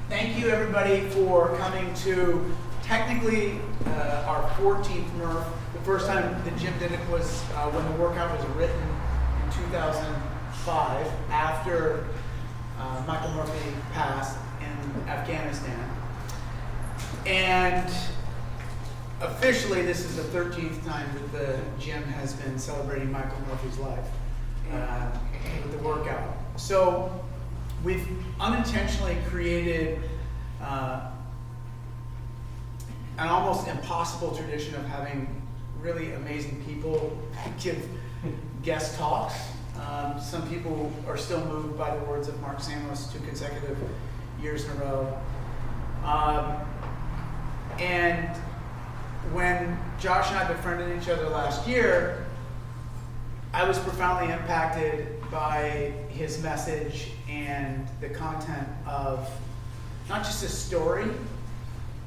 Thank you everybody for coming to technically our 14th Murph. The first time the gym did it was when the workout was written in 2005 after Michael Murphy passed in Afghanistan. And officially this is the 13th time that the gym has been celebrating Michael Murphy's life with the workout. So we've unintentionally created an almost impossible tradition of having really amazing people give guest talks. Some people are still moved by the words of Mark Samos 2 consecutive years in a row. And when Josh and I befriended each other last year, I was profoundly impacted by his message and the content of not just his story,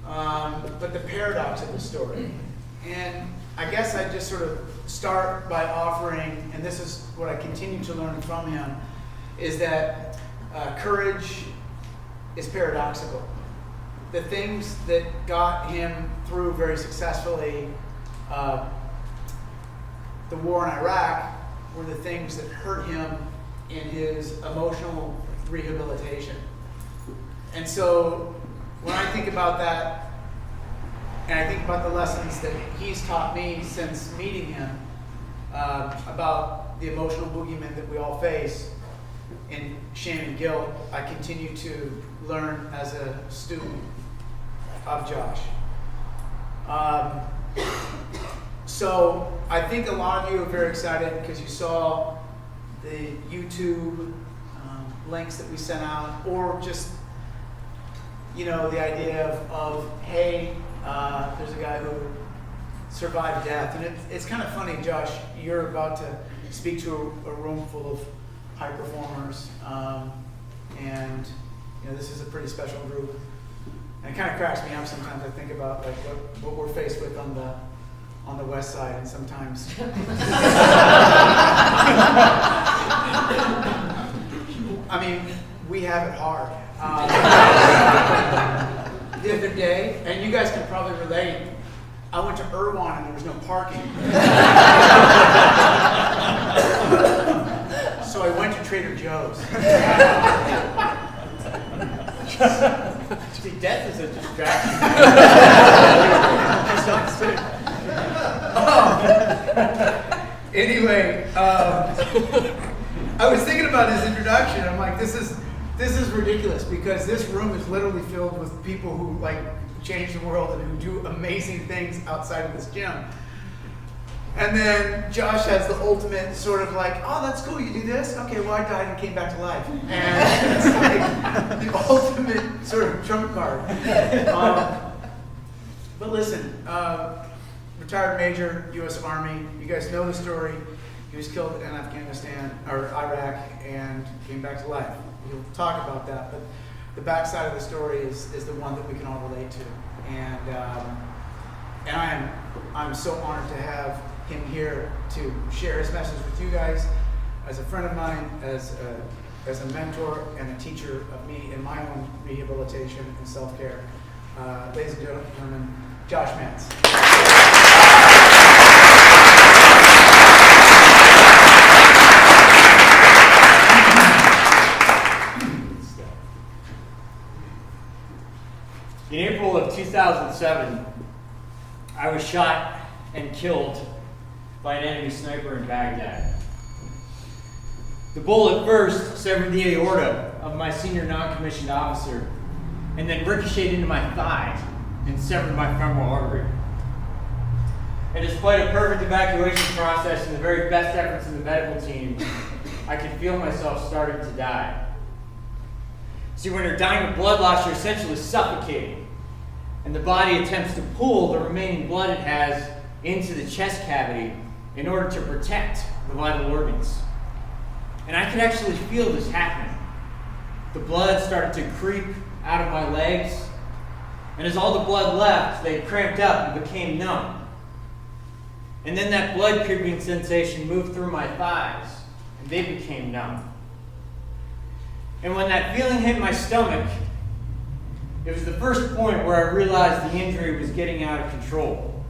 but the paradox of the story. And I guess I just sort of start by offering, and this is what I continue to learn from him, is that courage is paradoxical. The things that got him through very successfully the war in Iraq were the things that hurt him in his emotional rehabilitation. And so when I think about that, and I think about the lessons that he's taught me since meeting him about the emotional boogeyman that we all face in shame and guilt, I continue to learn as a student of Josh. So I think a lot of you are very excited because you saw the YouTube links that we sent out, or just, you know, the idea of hey, there's a guy who survived death. And it's kind of funny, Josh, you're about to speak to a room full of high performers, and you know, this is a pretty special group. And it kind of cracks me up sometimes. I think about like what we're faced with on the west side, and sometimes I mean, we have it hard. The other day, and you guys can probably relate, I went to Irwan and there was no parking. So I went to Trader Joe's. See, death is a distraction. Anyway, I was thinking about his introduction. I'm like, this is ridiculous, because this room is literally filled with people who like change the world and who do amazing things outside of this gym. And then Josh has the ultimate sort of like, oh, that's cool, you do this? Okay, well, I died and came back to life. And it's like the ultimate sort of trump card. But listen, retired Major, U.S. Army, you guys know the story. He was killed in Afghanistan, or Iraq, and came back to life. We'll talk about that, but the backside of the story is the one that we can all relate to. And I'm so honored to have him here to share his message with you guys, as a friend of mine, as a mentor and a teacher of me in my own rehabilitation and self-care. Ladies and gentlemen, Josh Mantz. In April of 2007, I was shot and killed by an enemy sniper in Baghdad. The bullet first severed the aorta of my senior non-commissioned officer, and then ricocheted into my thigh and severed my femoral artery. And despite a perfect evacuation process and the very best efforts of the medical team, I could feel myself starting to die. See, when you're dying of blood loss, you're essentially suffocating, and the body attempts to pull the remaining blood it has into the chest cavity in order to protect the vital organs. And I could actually feel this happening. The blood started to creep out of my legs, and as all the blood left, they cramped up and became numb. And then that blood creeping sensation moved through my thighs, and they became numb. And when that feeling hit my stomach, It was the first point where I realized the injury was getting out of control.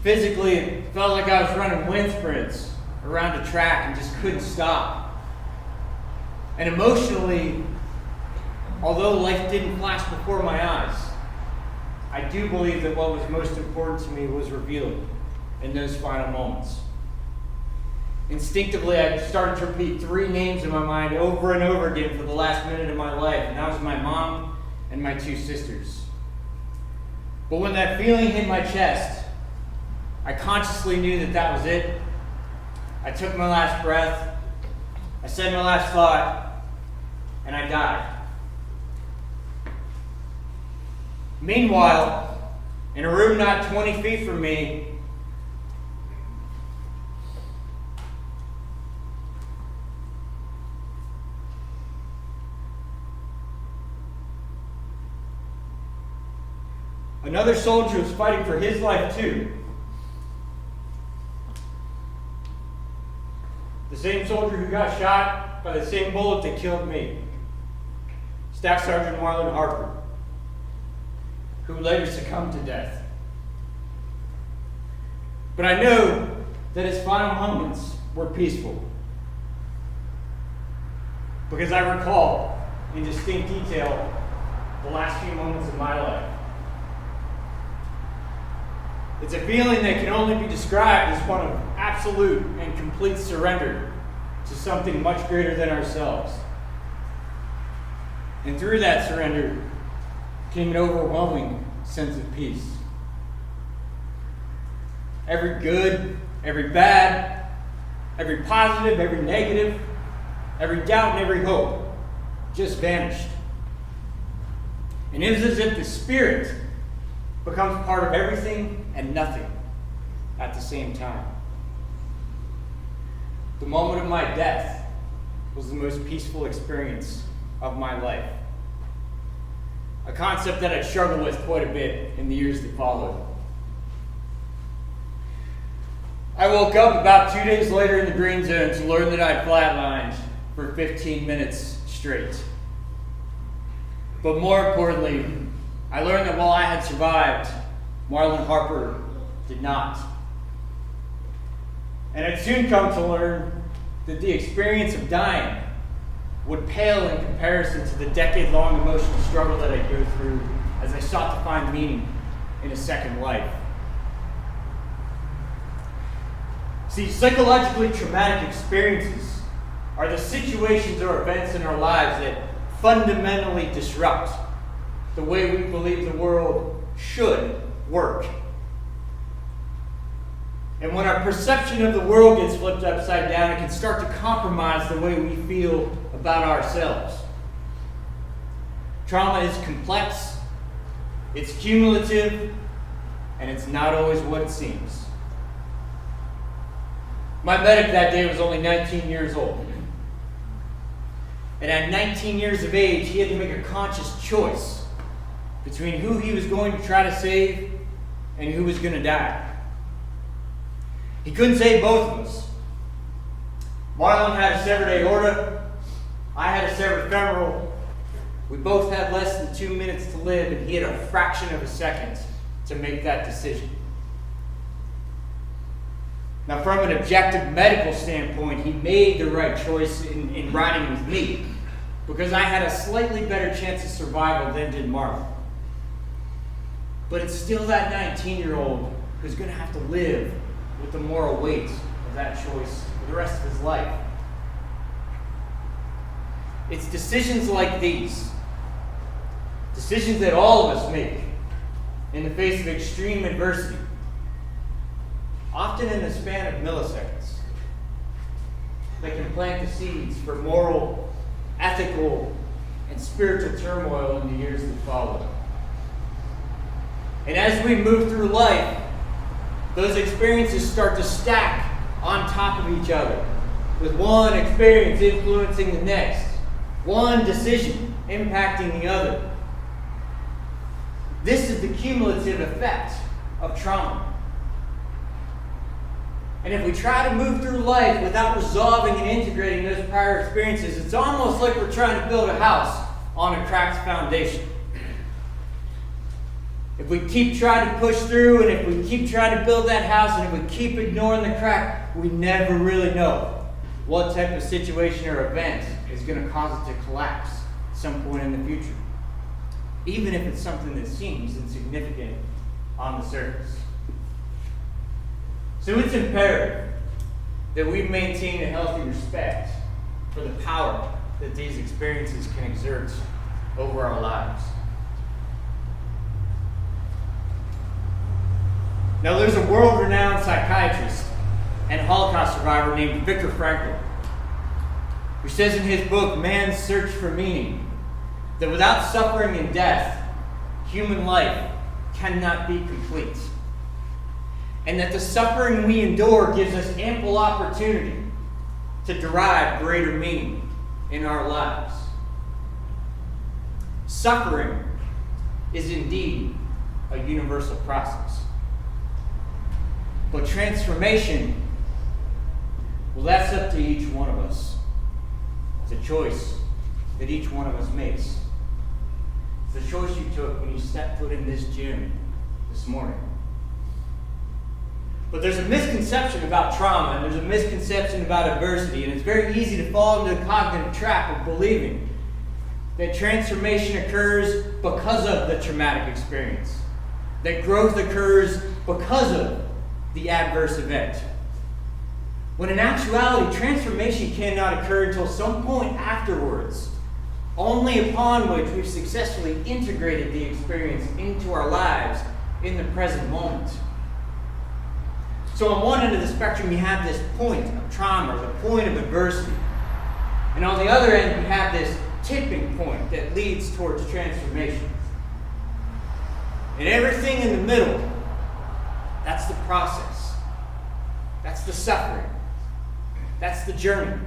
Physically, it felt like I was running wind sprints around a track and just couldn't stop. And emotionally, although life didn't flash before my eyes, I do believe that what was most important to me was revealed in those final moments. Instinctively, I started to repeat 3 names in my mind over and over again for the last minute of my life, and that was my mom and my 2 sisters. But when that feeling hit my chest, I consciously knew that that was it. I took my last breath, I said my last thought, and I died. Meanwhile, in a room not 20 feet from me, another soldier was fighting for his life too. The same soldier who got shot by the same bullet that killed me. Staff Sergeant Marlon Harper, who later succumbed to death. But I know that his final moments were peaceful, because I recall in distinct detail the last few moments of my life. It's a feeling that can only be described as one of absolute and complete surrender to something much greater than ourselves. And through that surrender came an overwhelming sense of peace. Every good, every bad, every positive, every negative, every doubt and every hope just vanished. And it was as if the Spirit becomes part of everything and nothing at the same time. The moment of my death was the most peaceful experience of my life. A concept that I struggled with quite a bit in the years that followed. I woke up about 2 days later in the green zone to learn that I'd flatlined for 15 minutes straight. But more importantly, I learned that while I had survived, Marlon Harper did not. And I'd soon come to learn that the experience of dying would pale in comparison to the decade-long emotional struggle that I'd go through as I sought to find meaning in a second life. See, psychologically traumatic experiences are the situations or events in our lives that fundamentally disrupt the way we believe the world should work. And when our perception of the world gets flipped upside down, it can start to compromise the way we feel about ourselves. Trauma is complex, it's cumulative, and it's not always what it seems. My medic that day was only 19 years old. And at 19 years of age, he had to make a conscious choice between who he was going to try to save and who was going to die. He couldn't save both of us. Marlon had a severed aorta. I had a severed femoral. We both had less than 2 minutes to live, and he had a fraction of a second to make that decision. Now, from an objective medical standpoint, he made the right choice in riding with me, because I had a slightly better chance of survival than did Marlon. But it's still that 19-year-old who's going to have to live with the moral weight of that choice for the rest of his life. It's decisions like these, decisions that all of us make in the face of extreme adversity, often in the span of milliseconds, that can plant the seeds for moral, ethical, and spiritual turmoil in the years that follow. And as we move through life, those experiences start to stack on top of each other, with one experience influencing the next, one decision impacting the other. This is the cumulative effect of trauma. And if we try to move through life without resolving and integrating those prior experiences, it's almost like we're trying to build a house on a cracked foundation. If we keep trying to push through, and if we keep trying to build that house, and if we keep ignoring the crack, we never really know what type of situation or event is going to cause it to collapse at some point in the future, even if it's something that seems insignificant on the surface. So it's imperative that we maintain a healthy respect for the power that these experiences can exert over our lives. Now, there's a world-renowned psychiatrist and Holocaust survivor named Viktor Frankl, who says in his book, Man's Search for Meaning, that without suffering and death, human life cannot be complete. And that the suffering we endure gives us ample opportunity to derive greater meaning in our lives. Suffering is indeed a universal process. But transformation, well, that's up to each one of us. It's a choice that each one of us makes. It's the choice you took when you stepped foot in this gym this morning. But there's a misconception about trauma, and there's a misconception about adversity, and it's very easy to fall into the cognitive trap of believing that transformation occurs because of the traumatic experience, that growth occurs because of the adverse event. When in actuality, transformation cannot occur until some point afterwards, only upon which we've successfully integrated the experience into our lives in the present moment. So on one end of the spectrum, you have this point of trauma, the point of adversity. And on the other end, you have this tipping point that leads towards transformation. And everything in the middle, that's the process. That's the suffering. That's the journey.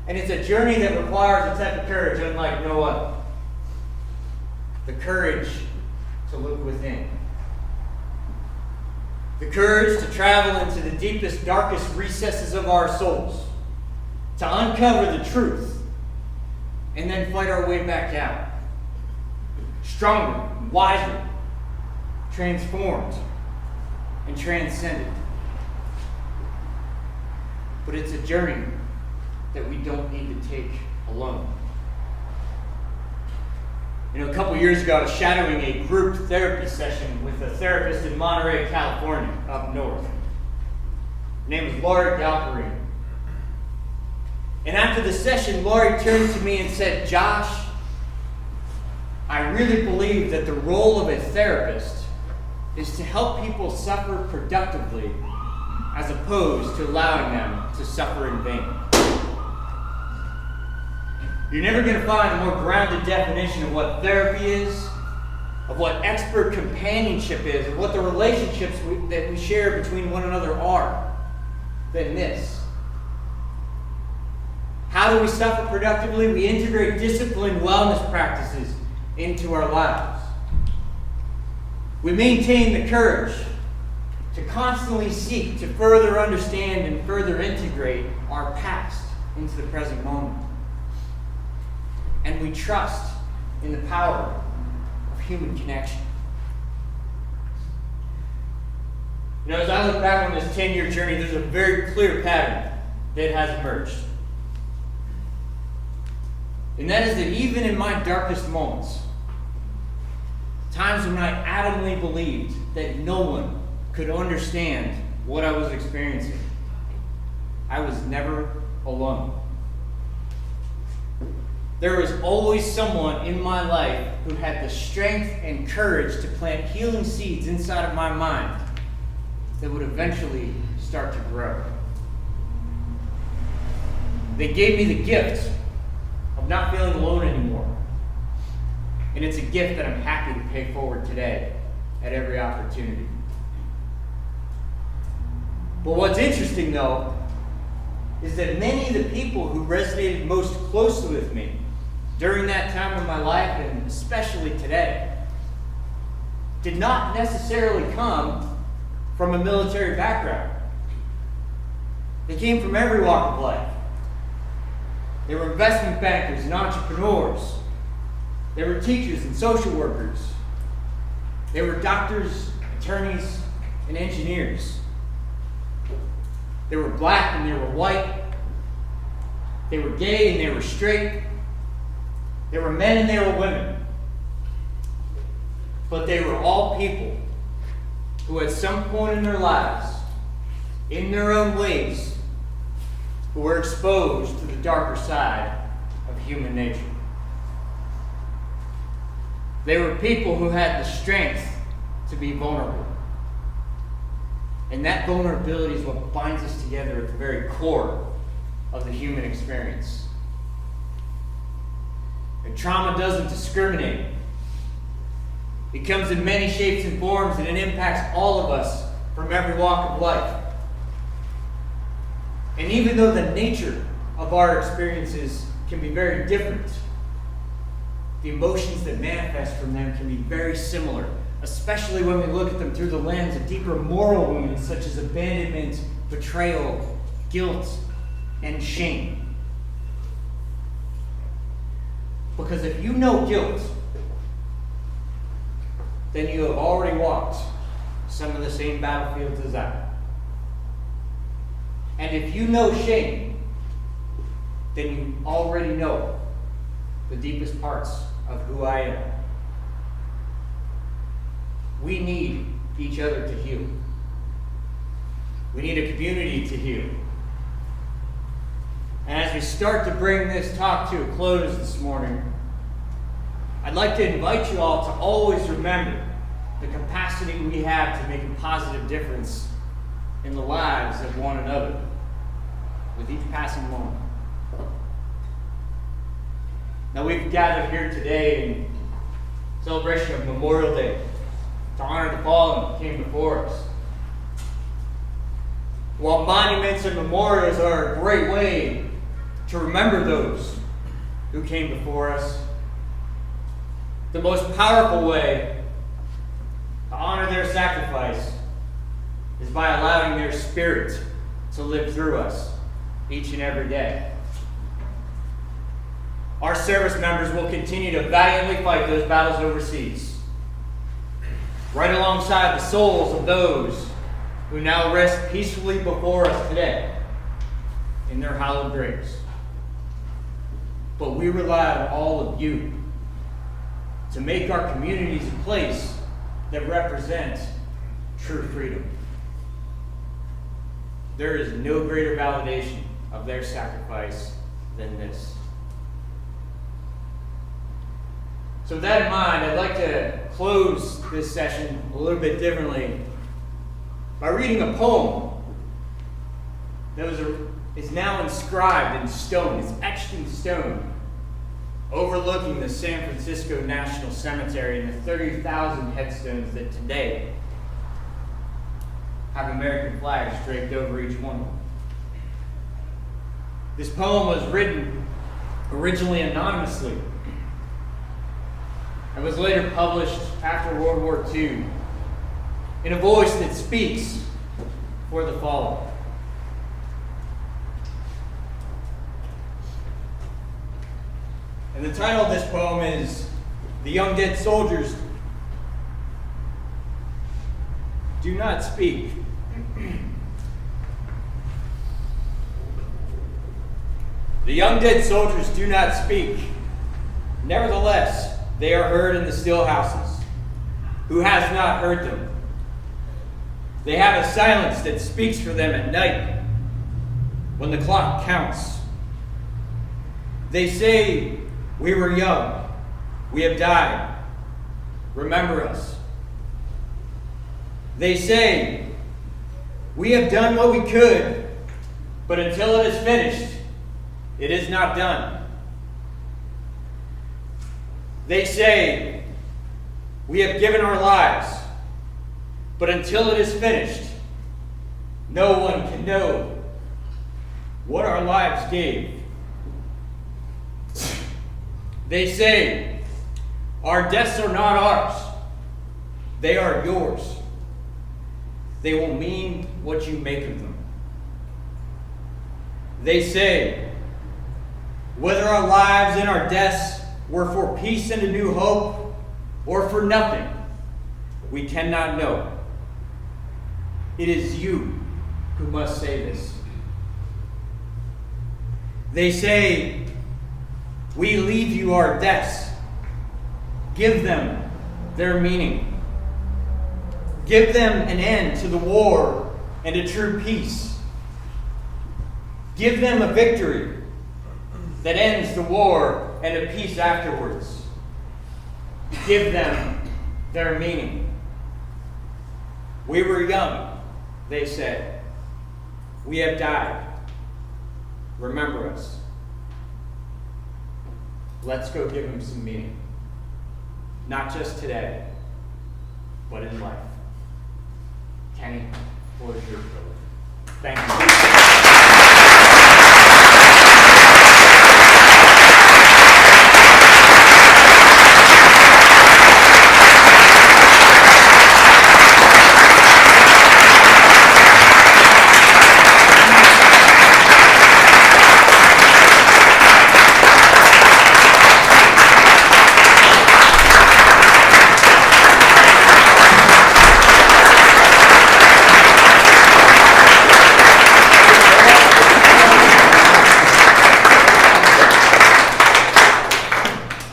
And it's a journey that requires a type of courage unlike no other. The courage to look within. The courage to travel into the deepest, darkest recesses of our souls. To uncover the truth. And then fight our way back out. Stronger, wiser, transformed, and transcended. But it's a journey that we don't need to take alone. You know, a couple years ago, I was shadowing a group therapy session with a therapist in Monterey, California, up north. Her name was Lori Galperin. And after the session, Lori turned to me and said, "Josh, I really believe that the role of a therapist is to help people suffer productively as opposed to allowing them to suffer in vain." You're never going to find a more grounded definition of what therapy is, of what expert companionship is, of what the relationships that we share between one another are than this. How do we suffer productively? We integrate disciplined wellness practices into our lives. We maintain the courage to constantly seek to further understand and further integrate our past into the present moment. And we trust in the power of human connection. You know, as I look back on this 10-year journey, there's a very clear pattern that has emerged. And that is that even in my darkest moments, times when I adamantly believed that no one could understand what I was experiencing, I was never alone. There was always someone in my life who had the strength and courage to plant healing seeds inside of my mind that would eventually start to grow. They gave me the gift of not feeling alone anymore. And it's a gift that I'm happy to pay forward today at every opportunity. But what's interesting, though, is that many of the people who resonated most closely with me during that time of my life, and especially today, did not necessarily come from a military background. They came from every walk of life. They were investment bankers and entrepreneurs. They were teachers and social workers, They were doctors, attorneys, and engineers. They were black and they were white. They were gay and they were straight. They were men and they were women. But they were all people who at some point in their lives, in their own ways, who were exposed to the darker side of human nature. They were people who had the strength to be vulnerable. And that vulnerability is what binds us together at the very core of the human experience. And trauma doesn't discriminate. It comes in many shapes and forms, and it impacts all of us from every walk of life. And even though the nature of our experiences can be very different, the emotions that manifest from them can be very similar, especially when we look at them through the lens of deeper moral wounds such as abandonment, betrayal, guilt, and shame. Because if you know guilt, then you have already walked some of the same battlefields as I. And if you know shame, then you already know the deepest parts of who I am. We need each other to heal. We need a community to heal. And as we start to bring this talk to a close this morning, I'd like to invite you all to always remember the capacity we have to make a positive difference in the lives of one another with each passing moment. Now, we've gathered here today in celebration of Memorial Day to honor the fallen who came before us. While monuments and memorials are a great way to remember those who came before us, the most powerful way to honor their sacrifice is by allowing their spirit to live through us each and every day. Our service members will continue to valiantly fight those battles overseas, right alongside the souls of those who now rest peacefully before us today in their hallowed graves. But we rely on all of you to make our communities a place that represents true freedom. There is no greater validation of their sacrifice than this. So with that in mind, I'd like to close this session a little bit differently by reading a poem that is now inscribed in stone. It's etched in stone, overlooking the San Francisco National Cemetery and the 30,000 headstones that today have American flags draped over each one of them. This poem was written originally anonymously and was later published after World War II in a voice that speaks for the fallen. And the title of this poem is "The Young Dead Soldiers Do Not Speak." The young dead soldiers do not speak. Nevertheless, they are heard in the still houses. Who has not heard them? They have a silence that speaks for them at night when the clock counts. They say, "We were young. We have died. Remember us." They say, "We have done what we could, but until it is finished, it is not done." They say, "We have given our lives, but until it is finished, no one can know what our lives gave." They say, "Our deaths are not ours. They are yours. They will mean what you make of them." They say, "Whether our lives and our deaths were for peace and a new hope, or for nothing, We cannot know. It is you who must say this. They say, we leave you our debts. Give them their meaning. Give them an end to the war and a true peace. Give them a victory that ends the war and a peace afterwards. Give them their meaning. We were young, they said. We have died. Remember us. Let's go give them some meaning. Not just today, but in life. Kenny, what is your vote? Thank you.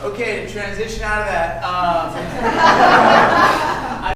Okay, to transition out of that,